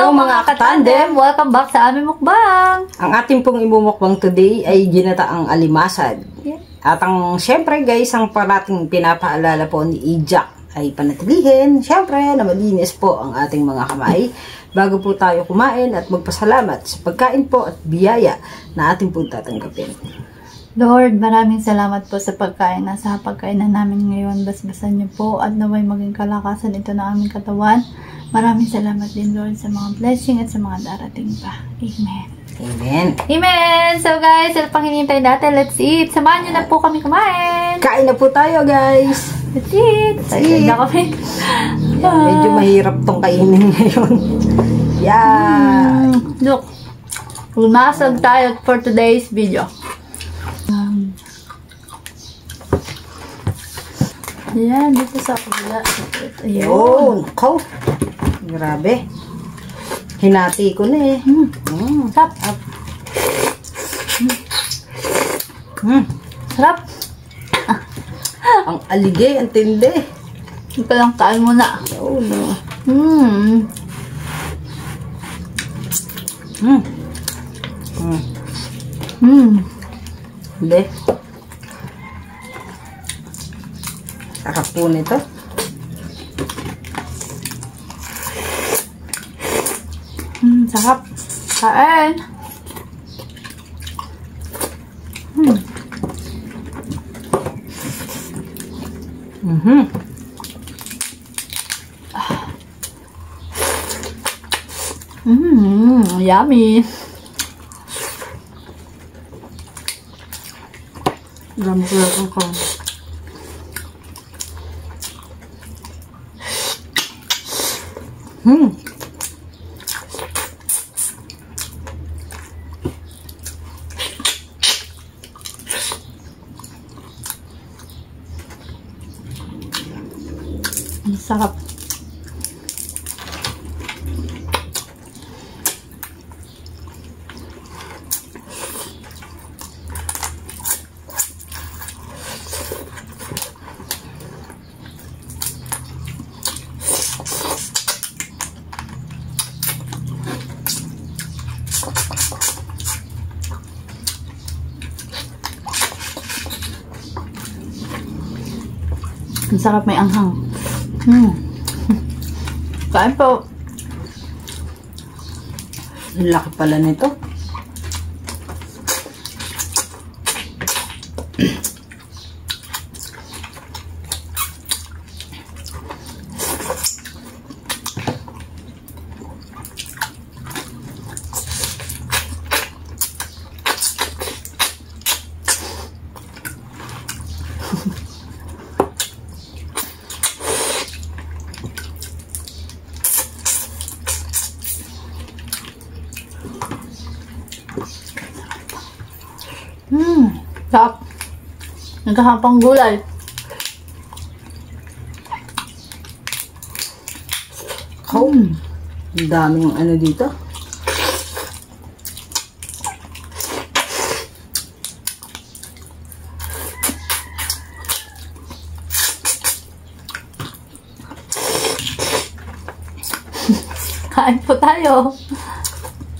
Hello mga katandem! Welcome back sa aming mukbang! Ang ating pong imumukbang today ay ginataang alimasag. Yeah. At syempre guys, ang parating pinapaalala po ni Ijak ay panatilihin, syempre na malinis po ang ating mga kamay bago po tayo kumain at magpasalamat sa pagkain po at biyaya na ating po tatanggapin. Lord, maraming salamat po sa pagkain. Nasa pagkainan namin ngayon, basbasan niyo po at naway maging kalakasan ito ng aming katawan. Maraming salamat din, Lord, sa mga blessing at sa mga darating pa. Amen. Amen. Amen! So guys, ano pang hinihintay natin? Let's eat! Samahan niyo na po kami kumain! Kain na po tayo guys! Let's eat! Excited na kami. Medyo mahirap tong kainin ngayon. Yeah! Look, lumasag tayo for today's video. Ayan, dito sa kabila. Ayun. Ko. Grabe. Hinati ko na eh. Sarap. Sarap. Ang aligay, ang tindi. Ito lang, kain muna. Oh no. Hindi. Sarap po nito. Sarap. Kain. Yummy. Dami ko lang ko. Sarap. Ang sarap, may anghang. Kain po. Ang laki pala nito. Sarap. Nagkakapang gulay. Ang daming ano dito. Kain po tayo.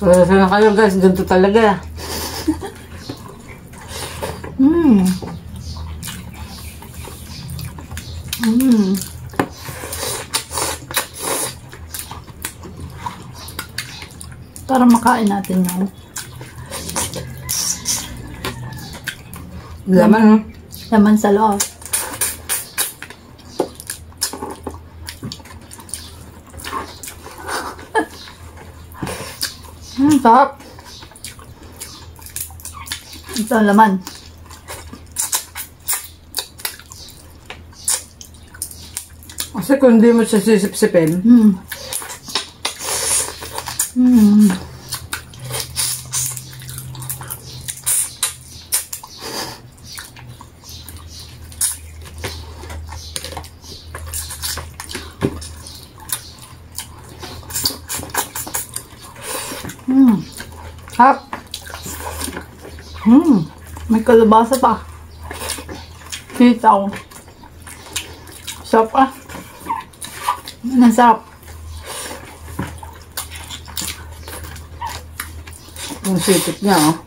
Sana kayo guys, ganito talaga. Para makain natin yan. Laman. Laman sa loob. Sarap. Ito ang laman. Kasi kung hindi mo siya sisip-sipin, Sarap. May kalabasa pa. Sitaw. Sarap ah. Nasarap. Yung sipit niya, oh.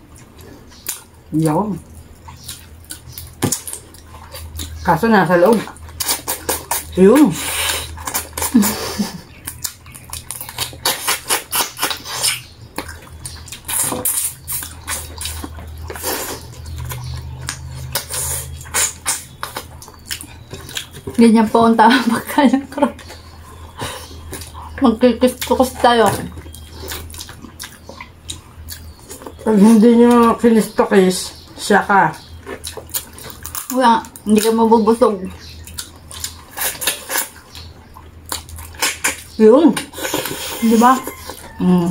Yun. Kaso nasa loob. Yun. Ganyan po ang tamang pagkain ng crab. Magkikis-tukos tayo. Pag hindi nyo kinistokis, siya ka. Wala, hindi ka mabubusog. Yun. Di ba?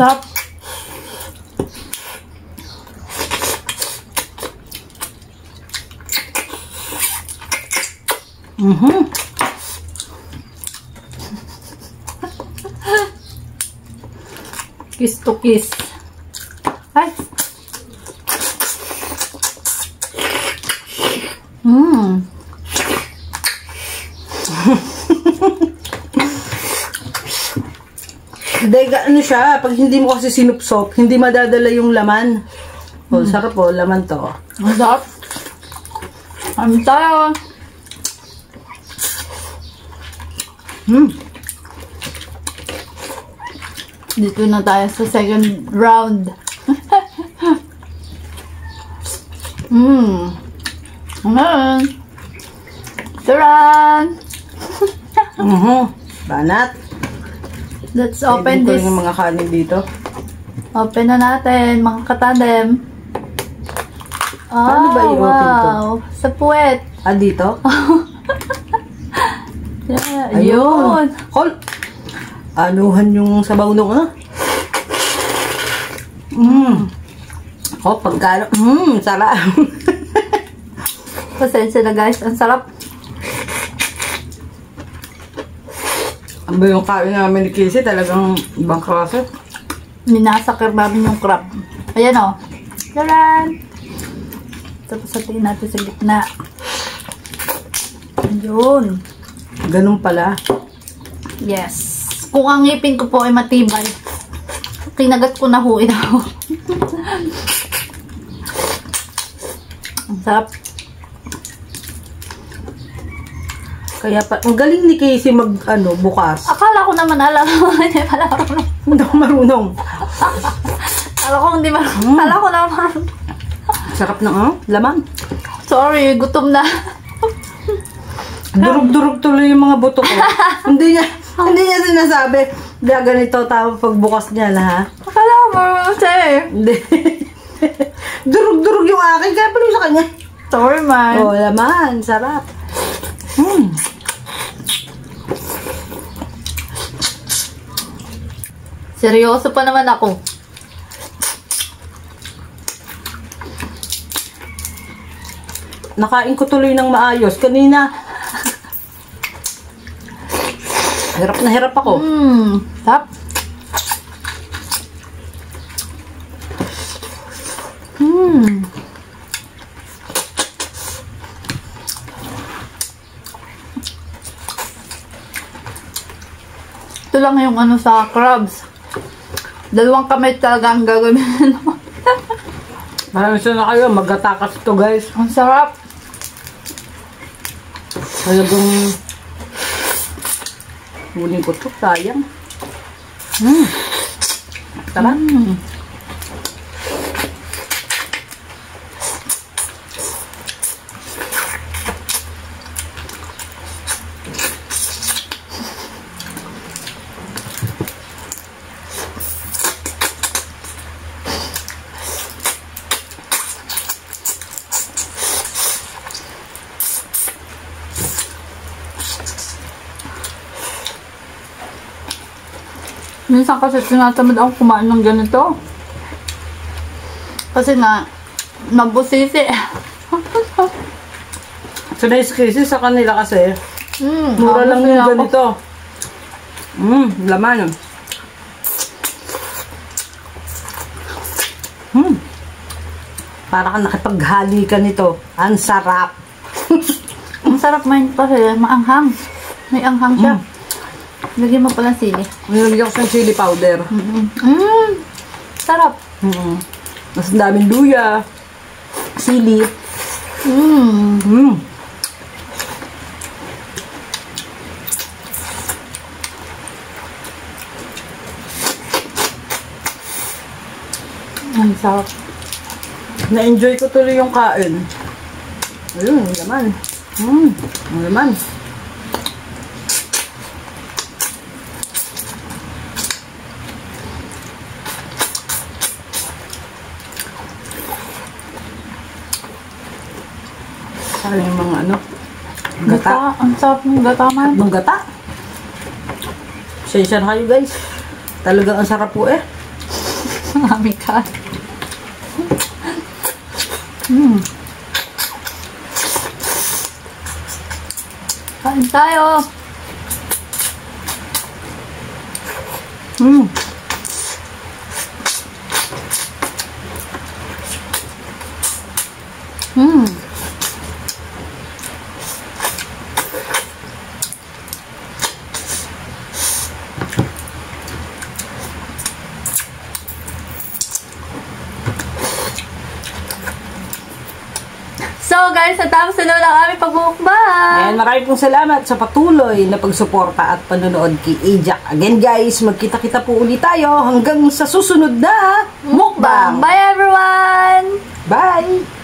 Sarap. Kiss to kiss. Ay. Dahil ano siya, pag hindi mo kasi sinupsop, hindi madadala yung laman. Oh, sarap po, laman to. Ang sarap. Ano tayo? Dito na tayo sa second round. Ayan. Taran! Banat. Let's open Tingnan ko this. yung mga kanin dito. Open na natin, mga katandem. Paano ba i-open to? Wow! Sa puwet. Ah, dito? Yeah, Ayun. yun. Hol! Anuhan yung sabaw nung ano? Oh, pagkano? Sarap. Pasensya na guys, ang sarap. Ang ba yung kain namin ni Casey, talagang ibang klase. Minasakar namin yung crab. Ayan o. Taran! Tapos satiin natin sa gitna. Ayun. Ganun pala. Yes. Kung ang ngipin ko po ay matibay, kinagat ko na ho ito. Ang sarap. Kaya pa, ang galing ni Casey bukas. Akala ko naman alam mo. Hindi pala marunong. Hindi ako marunong. Akala ko hindi marunong. Akala ko naman. Sarap ng laman. Sorry, gutom na. Durug-durug tuloy yung mga buto ko. hindi niya sinasabi. Ganito tao pagbukas niya na ha. Akala ko marunong siya eh. Hindi. Durug-durug yung akin. Kaya pala sa kanya. Sorry man. Oh, laman. Sarap. Seryoso pa naman ako. Nakain ko tuloy ng maayos. Kanina, hirap na hirap ako. Sarap. Ito lang yung ano sa crabs. Dalawang kamay talaga ang gagawin. Maraming sana kayo. Mag-atakas ito guys. Ang sarap. Talagang huling ko ito. Sayang. Tara. Minsan kasi tinatamad ako kumain ng ganito. Kasi na, nabusisi. So nice Casey sa kanila kasi. Mura lang yung ganito. Laman. Para ka nakipaghalikan nito. Ang sarap. Ang sarap man kasi maanghang. May anghang siya. Lagyan mo pala sili. Nilagyan ko sa chili powder. Sarap. Mas daming luya, sili. Ang sarap. Na-enjoy ko tuloy yung kain. Ayun, ang laman. Ang laman. Saka yung mga ano, gata. Ang sarap ng gata man. Ng gata. Sensya na kayo guys. Talagang ang sarap po eh. Marami ka. Kain tayo. So guys, natapos na naman ang aming pagmumukbang. Ayan, maraming pong salamat sa patuloy na pagsuporta at panonood kay Ajak. Again guys, magkita-kita po ulit tayo hanggang sa susunod na Mukbang. Bye everyone! Bye!